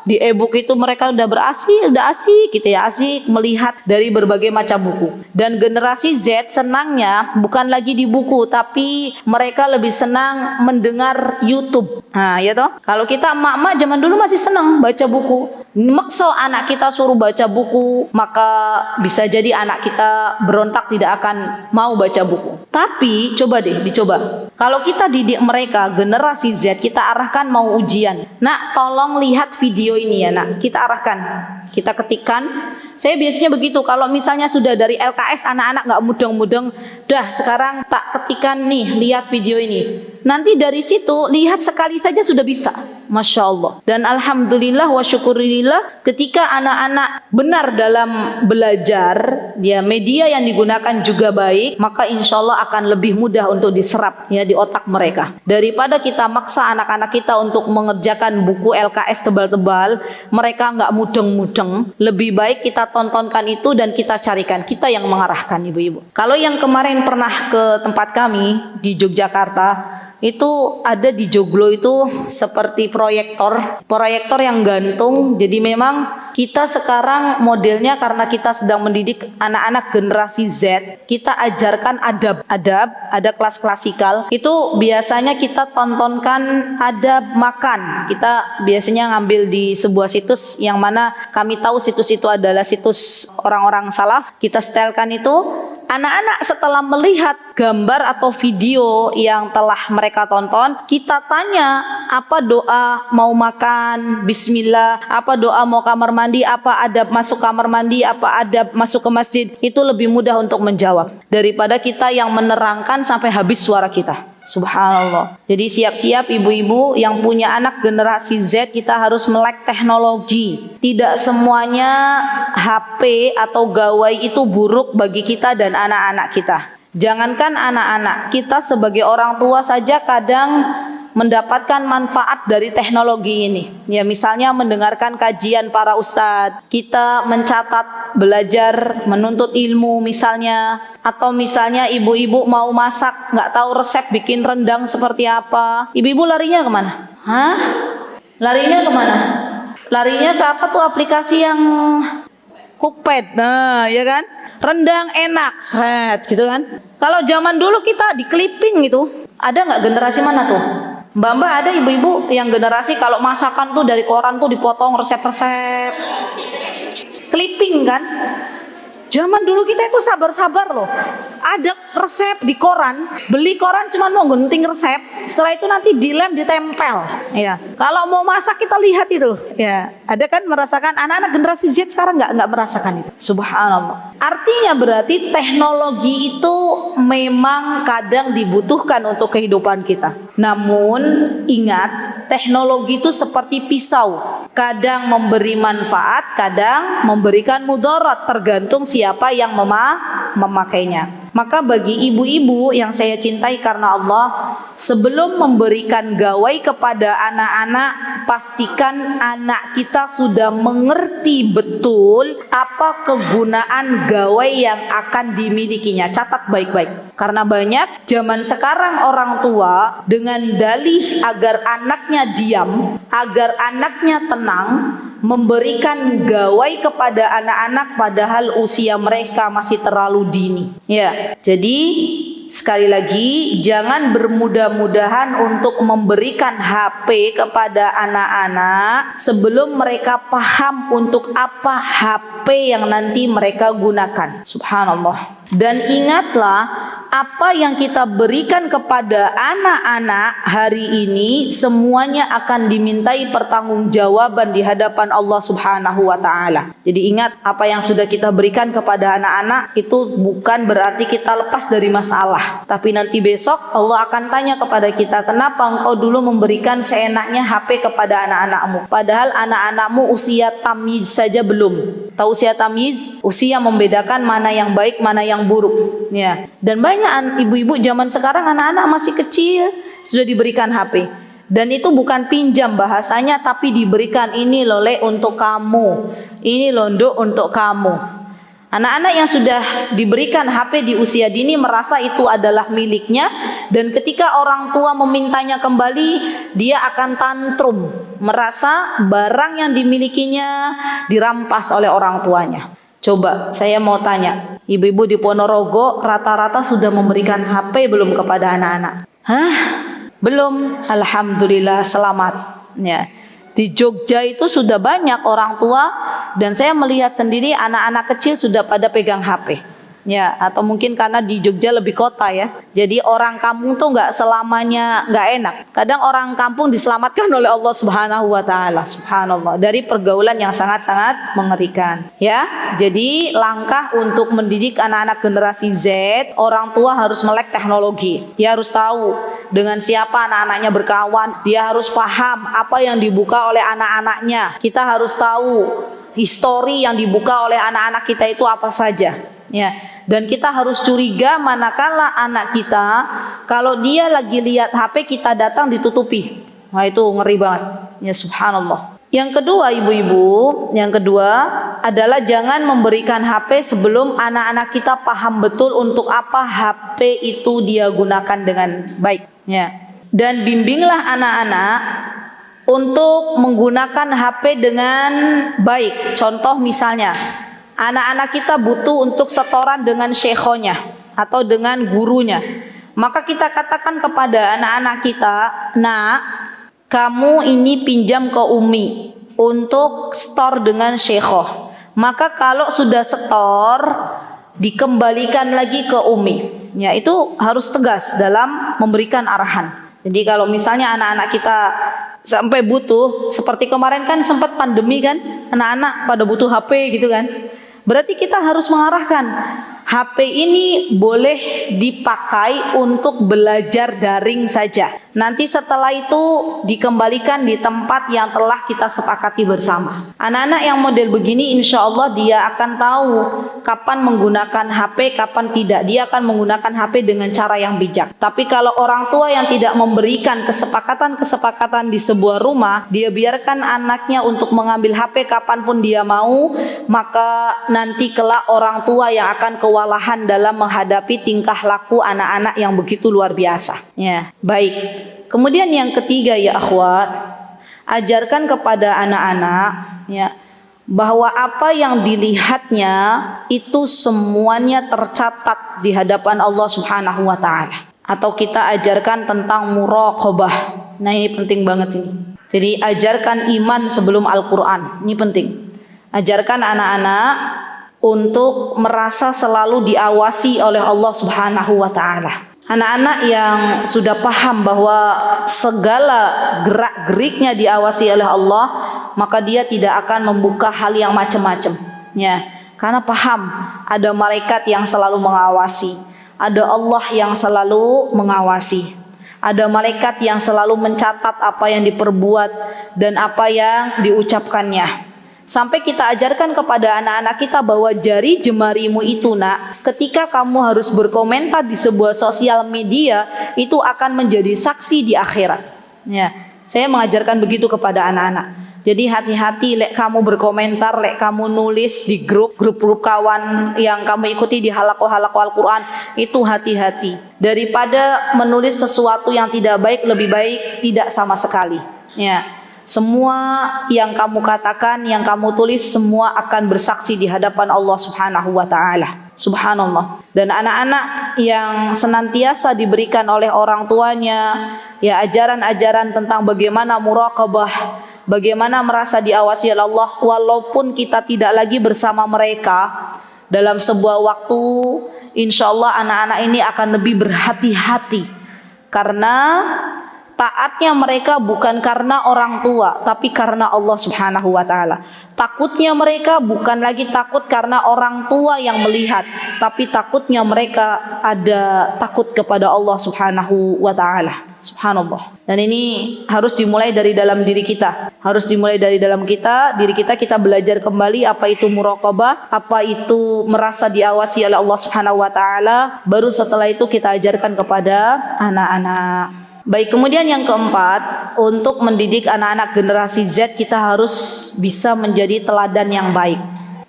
Di e-book itu mereka udah asik gitu ya, asik melihat dari berbagai macam buku. Dan generasi Z senangnya bukan lagi di buku, tapi mereka lebih senang mendengar YouTube. Nah, ya toh. Kalau kita emak-emak zaman dulu masih senang baca buku. Makso anak kita suruh baca buku, maka bisa jadi anak kita berontak tidak akan mau baca buku. Tapi coba deh dicoba. Kalau kita didik mereka generasi Z, kita arahkan mau ujian. Nak, tolong lihat video ini ya nak. Kita arahkan, kita ketikkan. Saya biasanya begitu. Kalau misalnya sudah dari LKS anak-anak nggak mudeng-mudeng, dah sekarang tak ketikan nih, lihat video ini. Nanti dari situ lihat sekali saja sudah bisa. Masya Allah. Dan alhamdulillah wa syukurillah, ketika anak-anak benar dalam belajar, ya media yang digunakan juga baik, maka insya Allah akan lebih mudah untuk diserap ya di otak mereka. Daripada kita maksa anak-anak kita untuk mengerjakan buku LKS tebal-tebal, mereka nggak mudeng-mudeng. Lebih baik kita tontonkan itu dan kita carikan, kita yang mengarahkan ibu-ibu. Kalau yang kemarin pernah ke tempat kami di Yogyakarta, itu ada di Joglo itu seperti proyektor yang gantung. Jadi memang kita sekarang modelnya karena kita sedang mendidik anak-anak generasi Z, kita ajarkan adab, ada kelas klasikal. Itu biasanya kita tontonkan adab makan. Kita biasanya ngambil di sebuah situs yang mana kami tahu situs itu adalah situs orang-orang salaf. Kita setelkan itu. Anak-anak setelah melihat gambar atau video yang telah mereka tonton, kita tanya apa doa mau makan, bismillah, apa doa mau kamar mandi, apa adab masuk kamar mandi, apa adab masuk ke masjid. Itu lebih mudah untuk menjawab daripada kita yang menerangkan sampai habis suara kita. Subhanallah. Jadi siap-siap ibu-ibu yang punya anak generasi Z, kita harus melek teknologi. Tidak semuanya HP atau gawai itu buruk bagi kita dan anak-anak kita. Jangankan anak-anak, kita sebagai orang tua saja kadang mendapatkan manfaat dari teknologi ini. Ya, misalnya mendengarkan kajian para ustadz, kita mencatat, belajar, menuntut ilmu misalnya, atau misalnya ibu-ibu mau masak, nggak tahu resep bikin rendang seperti apa, ibu-ibu larinya kemana? Larinya kemana? Larinya ke apa tuh aplikasi yang Cookpad, nah ya kan? Rendang enak, seret gitu kan? Kalau zaman dulu kita di clipping gitu, ada nggak generasi mana tuh? Mbak-mbak ada ibu-ibu yang generasi kalau masakan tuh dari koran tuh dipotong resep-resep, clipping kan? Zaman dulu kita itu sabar-sabar loh. Ada resep di koran, beli koran cuma mau gunting resep, setelah itu nanti dilem ditempel. Ya, kalau mau masak kita lihat itu. Ya, ada kan merasakan anak-anak generasi Z sekarang nggak merasakan itu. Subhanallah. Artinya berarti teknologi itu memang kadang dibutuhkan untuk kehidupan kita. Namun ingat, teknologi itu seperti pisau. Kadang memberi manfaat, kadang memberikan mudarat, tergantung siapa yang memakainya. Maka bagi ibu-ibu yang saya cintai karena Allah, sebelum memberikan gawai kepada anak-anak, pastikan anak kita sudah mengerti betul apa kegunaan gawai yang akan dimilikinya. Catat baik-baik. Karena banyak zaman sekarang orang tua dengan dalih agar anaknya diam, agar anaknya tenang, memberikan gawai kepada anak-anak padahal usia mereka masih terlalu dini. Ya, jadi sekali lagi jangan bermudah-mudahan untuk memberikan HP kepada anak-anak sebelum mereka paham untuk apa HP yang nanti mereka gunakan. Subhanallah. Dan ingatlah, apa yang kita berikan kepada anak-anak hari ini semuanya akan dimintai pertanggungjawaban di hadapan Allah Subhanahu wa taala. Jadi ingat, apa yang sudah kita berikan kepada anak-anak itu bukan berarti kita lepas dari masalah. Tapi nanti besok Allah akan tanya kepada kita, kenapa engkau dulu memberikan seenaknya HP kepada anak-anakmu? Padahal anak-anakmu usia tamyiz saja belum. Tahu usia tamyiz? Usia membedakan mana yang baik, mana yang buruk. Ya. Dan banyak ibu-ibu zaman sekarang anak-anak masih kecil sudah diberikan HP. Dan itu bukan pinjam bahasanya, tapi diberikan, ini loh Le untuk kamu, ini loh Nduk untuk kamu. Anak-anak yang sudah diberikan HP di usia dini merasa itu adalah miliknya, dan ketika orang tua memintanya kembali, dia akan tantrum, merasa barang yang dimilikinya dirampas oleh orang tuanya. Coba saya mau tanya, ibu-ibu di Ponorogo rata-rata sudah memberikan HP belum kepada anak-anak? Hah? Belum? Alhamdulillah, selamat. Ya. Di Jogja itu sudah banyak orang tua, dan saya melihat sendiri anak-anak kecil sudah pada pegang HP. Ya, atau mungkin karena di Jogja lebih kota ya. Jadi orang kampung tuh nggak selamanya nggak enak. Kadang orang kampung diselamatkan oleh Allah Subhanahu wa taala, subhanallah, dari pergaulan yang sangat-sangat mengerikan. Ya, jadi langkah untuk mendidik anak-anak generasi Z, orang tua harus melek teknologi. Dia harus tahu dengan siapa anak-anaknya berkawan. Dia harus paham apa yang dibuka oleh anak-anaknya. Kita harus tahu histori yang dibuka oleh anak-anak kita itu apa saja. Ya, dan kita harus curiga manakala anak kita kalau dia lagi lihat HP kita datang ditutupi. Wah, itu ngeri banget. Ya subhanallah. Yang kedua ibu-ibu, yang kedua adalah jangan memberikan HP sebelum anak-anak kita paham betul untuk apa HP itu dia gunakan dengan baik. Ya. Dan bimbinglah anak-anak untuk menggunakan HP dengan baik. Contoh misalnya, anak-anak kita butuh untuk setoran dengan syekhonya atau dengan gurunya. Maka kita katakan kepada anak-anak kita, "Nak, kamu ini pinjam ke Umi untuk setor dengan syekhoh. Maka kalau sudah setor, dikembalikan lagi ke Umi." Ya, itu harus tegas dalam memberikan arahan. Jadi kalau misalnya anak-anak kita sampai butuh, seperti kemarin kan sempat pandemi kan, anak-anak pada butuh HP gitu kan. Berarti kita harus mengarahkan, HP ini boleh dipakai untuk belajar daring saja. Nanti setelah itu dikembalikan di tempat yang telah kita sepakati bersama. Anak-anak yang model begini insya Allah dia akan tahu kapan menggunakan HP, kapan tidak. Dia akan menggunakan HP dengan cara yang bijak. Tapi kalau orang tua yang tidak memberikan kesepakatan-kesepakatan di sebuah rumah, dia biarkan anaknya untuk mengambil HP kapanpun dia mau, maka nanti kelak orang tua yang akan kewalahan dalam menghadapi tingkah laku anak-anak yang begitu luar biasa. Ya, baik. Kemudian yang ketiga ya akhwat, ajarkan kepada anak-anak ya bahwa apa yang dilihatnya itu semuanya tercatat di hadapan Allah Subhanahu wa taala. Atau kita ajarkan tentang muraqabah. Nah, ini penting banget ini. Jadi ajarkan iman sebelum Al-Qur'an. Ini penting. Ajarkan anak-anak untuk merasa selalu diawasi oleh Allah Subhanahu wa taala. Anak-anak yang sudah paham bahwa segala gerak-geriknya diawasi oleh Allah, maka dia tidak akan membuka hal yang macam-macam. Ya, karena paham ada malaikat yang selalu mengawasi, ada Allah yang selalu mengawasi, ada malaikat yang selalu mencatat apa yang diperbuat dan apa yang diucapkannya. Sampai kita ajarkan kepada anak-anak kita bahwa jari jemarimu itu, nak, ketika kamu harus berkomentar di sebuah sosial media, itu akan menjadi saksi di akhirat. Ya, saya mengajarkan begitu kepada anak-anak. Jadi hati-hati lek kamu berkomentar, lek kamu nulis di grup kawan yang kamu ikuti di halaqah-halaqah Al-Quran, itu hati-hati. Daripada menulis sesuatu yang tidak baik, lebih baik tidak sama sekali. Ya. Semua yang kamu katakan, yang kamu tulis, semua akan bersaksi di hadapan Allah Subhanahu wa taala. Subhanallah. Dan anak-anak yang senantiasa diberikan oleh orang tuanya ya ajaran-ajaran tentang bagaimana muraqabah, bagaimana merasa diawasi oleh Allah walaupun kita tidak lagi bersama mereka dalam sebuah waktu, insya Allah anak-anak ini akan lebih berhati-hati, karena taatnya mereka bukan karena orang tua, tapi karena Allah Subhanahu wa Ta'ala. Takutnya mereka bukan lagi takut karena orang tua yang melihat, tapi takutnya mereka ada takut kepada Allah Subhanahu wa Ta'ala. Subhanallah. Dan ini harus dimulai dari dalam diri kita. Harus dimulai dari dalam diri kita belajar kembali apa itu muraqabah, apa itu merasa diawasi oleh Allah Subhanahu wa Ta'ala. Baru setelah itu kita ajarkan kepada anak-anak. Baik, kemudian yang keempat, untuk mendidik anak-anak generasi Z kita harus bisa menjadi teladan yang baik.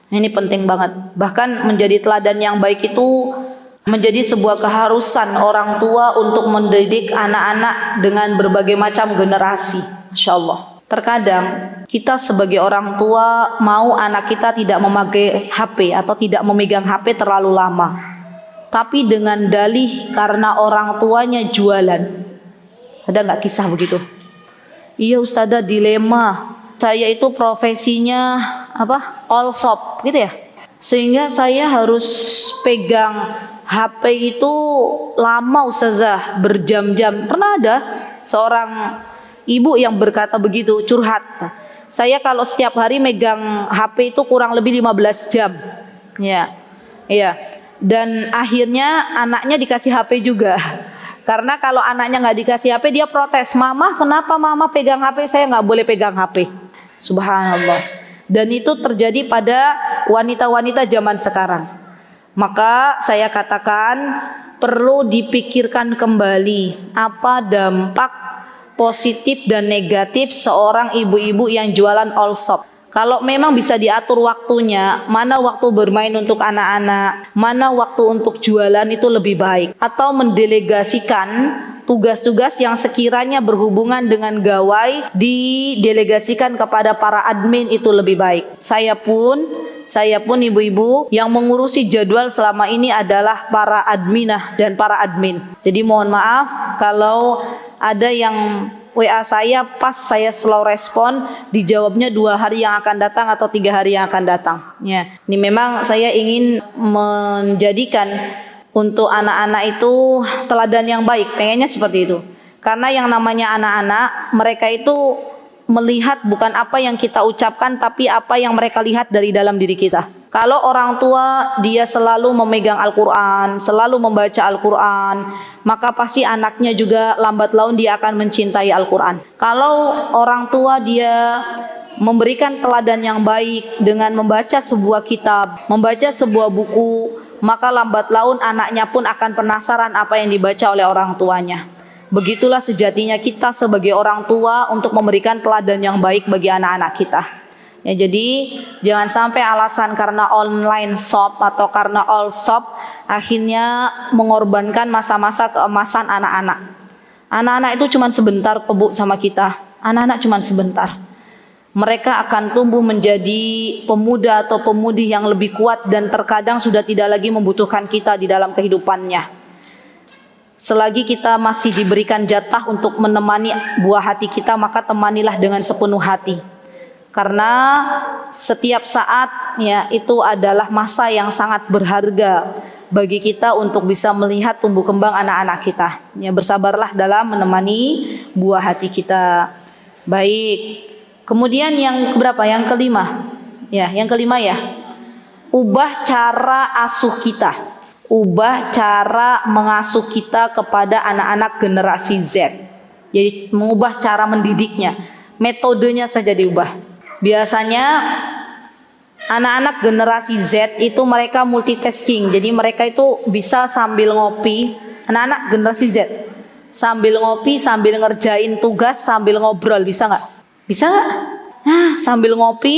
Ini penting banget. Bahkan menjadi teladan yang baik itu menjadi sebuah keharusan orang tua untuk mendidik anak-anak dengan berbagai macam generasi. Masya Allah. Terkadang kita sebagai orang tua mau anak kita tidak memakai HP atau tidak memegang HP terlalu lama, tapi dengan dalih karena orang tuanya jualan. Ada nggak kisah begitu? Iya Ustazah, dilema. Saya itu profesinya all shop gitu ya. Sehingga saya harus pegang HP itu lama Ustazah, berjam-jam. Pernah ada seorang ibu yang berkata begitu, curhat. Saya kalau setiap hari megang HP itu kurang lebih 15 jam. Ya. Iya. Dan akhirnya anaknya dikasih HP juga. Karena kalau anaknya nggak dikasih HP, dia protes, mama kenapa mama pegang HP, saya nggak boleh pegang HP. Subhanallah. Dan itu terjadi pada wanita-wanita zaman sekarang. Maka saya katakan perlu dipikirkan kembali apa dampak positif dan negatif seorang ibu-ibu yang jualan all shop. Kalau memang bisa diatur waktunya, mana waktu bermain untuk anak-anak, mana waktu untuk jualan, itu lebih baik. Atau mendelegasikan tugas-tugas yang sekiranya berhubungan dengan gawai, didelegasikan kepada para admin, itu lebih baik. Saya pun ibu-ibu yang mengurusi jadwal selama ini adalah para adminah dan para admin. Jadi mohon maaf kalau ada yang WA saya pas saya slow respon, dijawabnya 2 hari yang akan datang atau 3 hari yang akan datang. Ya, ini memang saya ingin menjadikan untuk anak-anak itu teladan yang baik, pengennya seperti itu. Karena yang namanya anak-anak, mereka itu melihat bukan apa yang kita ucapkan, tapi apa yang mereka lihat dari dalam diri kita. Kalau orang tua dia selalu memegang Al-Quran, selalu membaca Al-Quran, maka pasti anaknya juga lambat laun dia akan mencintai Al-Quran. Kalau orang tua dia memberikan teladan yang baik dengan membaca sebuah kitab, membaca sebuah buku, maka lambat laun anaknya pun akan penasaran apa yang dibaca oleh orang tuanya. Begitulah sejatinya kita sebagai orang tua untuk memberikan teladan yang baik bagi anak-anak kita. Ya, jadi jangan sampai alasan karena online shop atau karena all shop akhirnya mengorbankan masa-masa keemasan anak-anak. Anak-anak itu cuma sebentar Bu sama kita. Anak-anak cuma sebentar. Mereka akan tumbuh menjadi pemuda atau pemudi yang lebih kuat dan terkadang sudah tidak lagi membutuhkan kita di dalam kehidupannya. Selagi kita masih diberikan jatah untuk menemani buah hati kita, maka temanilah dengan sepenuh hati. Karena setiap saat ya itu adalah masa yang sangat berharga bagi kita untuk bisa melihat tumbuh kembang anak-anak kita. Ya, bersabarlah dalam menemani buah hati kita. Baik. Kemudian yang berapa? Yang kelima. Ya, yang kelima ya. Ubah cara asuh kita. Ubah cara mengasuh kita kepada anak-anak generasi Z. Jadi mengubah cara mendidiknya. Metodenya saja diubah. Biasanya anak-anak generasi Z itu mereka multitasking. Jadi mereka itu bisa sambil ngopi. Anak-anak generasi Z sambil ngopi, sambil ngerjain tugas, sambil ngobrol. Bisa nggak? Bisa nggak? Nah, sambil ngopi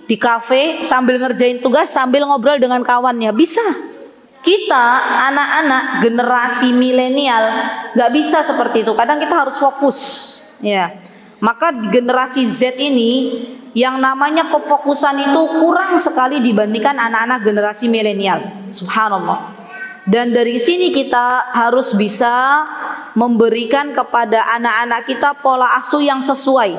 di kafe, sambil ngerjain tugas, sambil ngobrol dengan kawannya. Bisa. Kita anak-anak generasi milenial nggak bisa seperti itu. Kadang kita harus fokus. Ya. Maka generasi Z ini yang namanya kefokusan itu kurang sekali dibandingkan anak-anak generasi milenial. Subhanallah. Dan dari sini kita harus bisa memberikan kepada anak-anak kita pola asuh yang sesuai.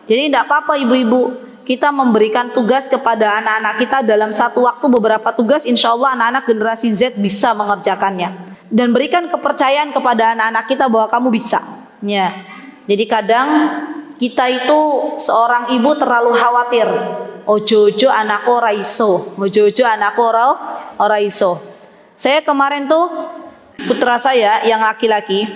Jadi tidak apa-apa ibu-ibu, kita memberikan tugas kepada anak-anak kita dalam satu waktu beberapa tugas, insya Allah anak-anak generasi Z bisa mengerjakannya. Dan berikan kepercayaan kepada anak-anak kita bahwa kamu bisa. Ya. Jadi kadang kita itu seorang ibu terlalu khawatir. Ojo-ojo anakku ora iso, ojo-ojo anakku ora iso. Saya kemarin tuh putra saya yang laki-laki,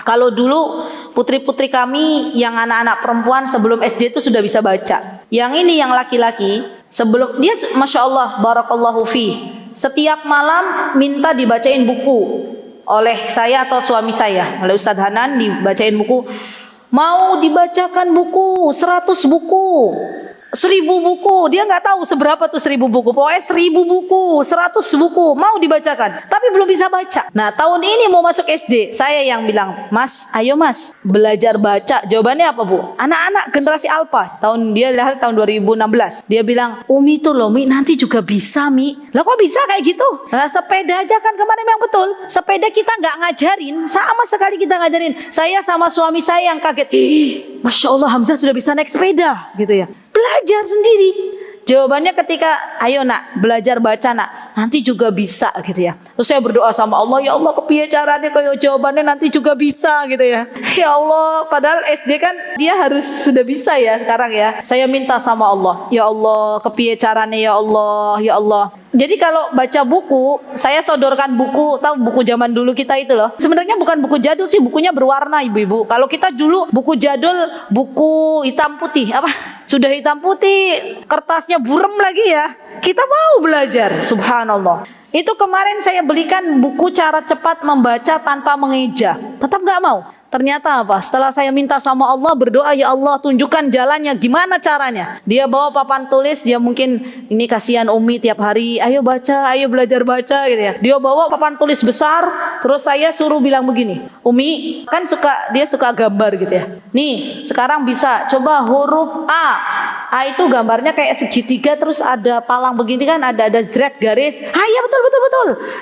kalau dulu putri-putri kami yang anak-anak perempuan sebelum SD itu sudah bisa baca. Yang ini yang laki-laki, sebelum dia Masya Allah, barakallahu fi, setiap malam minta dibacain buku oleh saya atau suami saya, oleh Ustadz Hanan dibacain buku. Mau dibacakan buku 100 buku, 1000 buku, dia nggak tahu seberapa tuh 1000 buku, pokoknya 1000 buku, 100 buku mau dibacakan, tapi belum bisa baca. Nah tahun ini mau masuk SD, saya yang bilang, Mas, ayo Mas, belajar baca. Jawabannya apa Bu? Anak-anak generasi Alpha, dia lahir tahun 2016. Dia bilang, Umi tuh loh Mi, nanti juga bisa Mi. Lah kok bisa kayak gitu? Nah sepeda aja kan kemarin yang betul, sepeda kita nggak ngajarin, sama sekali kita ngajarin. Saya sama suami saya yang kaget, Masya Allah Hamzah sudah bisa naik sepeda gitu ya. Belajar sendiri. Jawabannya ketika, ayo nak, belajar baca nak, nanti juga bisa gitu ya. Terus saya berdoa sama Allah, ya Allah kepiye caranya kayak jawabannya nanti juga bisa gitu ya. Ya Allah, padahal SD kan dia harus sudah bisa ya sekarang ya. Saya minta sama Allah, ya Allah kepiye caranya ya Allah, ya Allah. Jadi kalau baca buku, saya sodorkan buku, tahu buku zaman dulu kita itu loh. Sebenarnya bukan buku jadul sih, bukunya berwarna ibu-ibu. Kalau kita dulu buku jadul, buku hitam putih, apa? Sudah hitam putih, kertasnya burem lagi ya. Kita mau belajar, subhanallah. Itu kemarin saya belikan buku cara cepat membaca tanpa mengeja, tetap nggak mau. Ternyata apa? Setelah saya minta sama Allah, berdoa, ya Allah tunjukkan jalannya, gimana caranya. Dia bawa papan tulis, dia mungkin ini kasihan Umi tiap hari, ayo baca, ayo belajar baca gitu ya. Dia bawa papan tulis besar, terus saya suruh bilang begini, Umi kan dia suka gambar gitu ya. Nih sekarang bisa coba huruf A. A itu gambarnya kayak segitiga, terus ada palang begini kan, ada zret garis. Iya betul.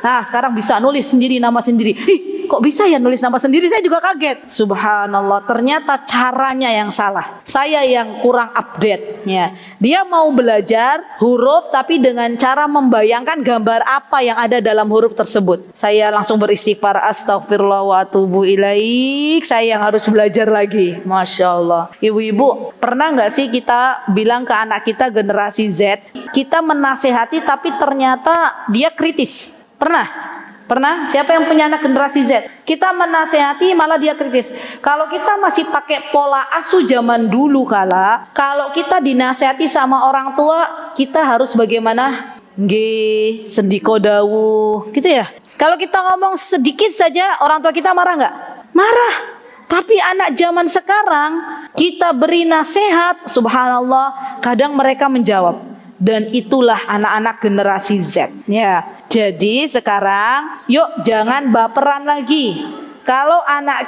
Nah sekarang bisa nulis sendiri nama sendiri. Kok bisa ya nulis nama sendiri? Saya juga kaget. Subhanallah, ternyata caranya yang salah. Saya yang kurang update ya. Dia mau belajar huruf tapi dengan cara membayangkan gambar apa yang ada dalam huruf tersebut. Saya langsung beristighfar, astagfirullah wa atubu ilaik. Saya yang harus belajar lagi. Masya Allah. Ibu-ibu, pernah nggak sih kita bilang ke anak kita generasi Z, kita menasehati tapi ternyata dia kritis? Pernah? Pernah? Siapa yang punya anak generasi Z? Kita menasehati malah dia kritis. Kalau kita masih pakai pola asuh zaman dulu kalau kita dinasehati sama orang tua, kita harus bagaimana? Sendiko dawu, gitu ya. Kalau kita ngomong sedikit saja, orang tua kita marah nggak? Marah. Tapi anak zaman sekarang, kita beri nasihat, subhanallah, kadang mereka menjawab. Dan itulah anak-anak generasi Z ya. Jadi sekarang yuk jangan baperan lagi. Kalau anak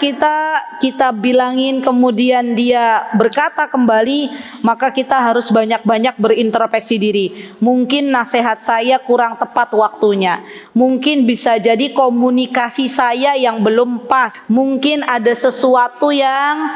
kita bilangin kemudian dia berkata kembali, maka kita harus banyak-banyak berintrospeksi diri. Mungkin nasihat saya kurang tepat waktunya. Mungkin bisa jadi komunikasi saya yang belum pas. Mungkin ada sesuatu yang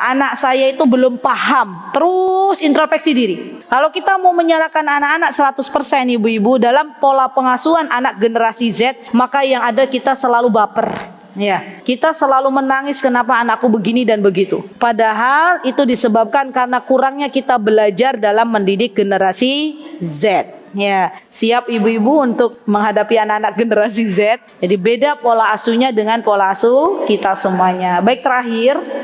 anak saya itu belum paham. Terus introspeksi diri. Kalau kita mau menyalahkan anak-anak 100% ibu-ibu dalam pola pengasuhan anak generasi Z, maka yang ada kita selalu baper. Ya, kita selalu menangis kenapa anakku begini dan begitu. Padahal itu disebabkan karena kurangnya kita belajar dalam mendidik generasi Z. Ya, siap ibu-ibu untuk menghadapi anak-anak generasi Z. Jadi beda pola asuhnya dengan pola asuh kita semuanya. Baik,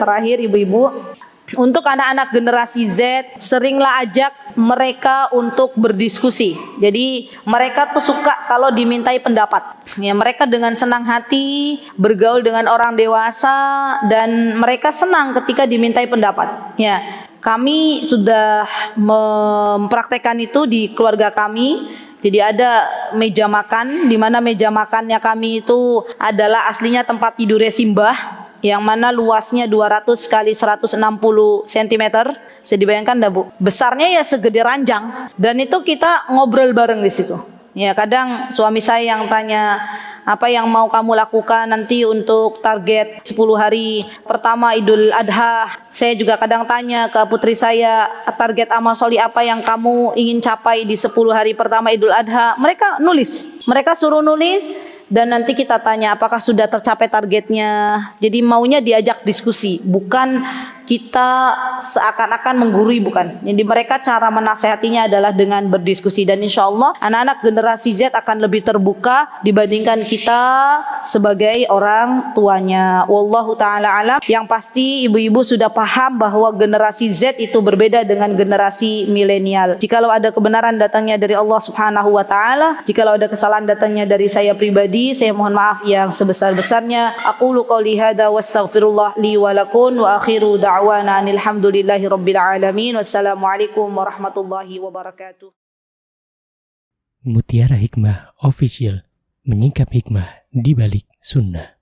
terakhir ibu-ibu, untuk anak-anak generasi Z, seringlah ajak mereka untuk berdiskusi. Jadi mereka tuh suka kalau dimintai pendapat. Ya, mereka dengan senang hati bergaul dengan orang dewasa dan mereka senang ketika dimintai pendapat. Ya, kami sudah mempraktekkan itu di keluarga kami. Jadi ada meja makan, di mana meja makannya kami itu adalah aslinya tempat tidurnya Simbah, yang mana luasnya 200 kali 160 cm. Bisa dibayangkan dah Bu, besarnya ya segede ranjang. Dan itu kita ngobrol bareng di situ. Ya kadang suami saya yang tanya, Apa yang mau kamu lakukan nanti untuk target 10 hari pertama Idul Adha? Saya juga kadang tanya ke putri saya, target amal solih apa yang kamu ingin capai di 10 hari pertama Idul Adha? Mereka nulis, mereka suruh nulis. Dan nanti kita tanya apakah sudah tercapai targetnya. Jadi maunya diajak diskusi, bukan kita seakan-akan menggurui, bukan. Jadi mereka cara menasehatinya adalah dengan berdiskusi. Dan insya Allah anak-anak generasi Z akan lebih terbuka dibandingkan kita sebagai orang tuanya. Wallahu ta'ala alam. Yang pasti ibu-ibu sudah paham bahwa generasi Z itu berbeda dengan generasi milenial. Jikalau ada kebenaran datangnya dari Allah Subhanahu wa ta'ala, jikalau ada kesalahan datangnya dari saya pribadi, saya mohon maaf yang sebesar-besarnya. Aqulu qouli hadza wastaghfirullah li wa lakum wa akhiru da'wana alhamdulillahi rabbil alamin. Wassalamualaikum warahmatullahi wabarakatuh. Mutiara Hikmah Official, menyingkap hikmah di balik sunnah.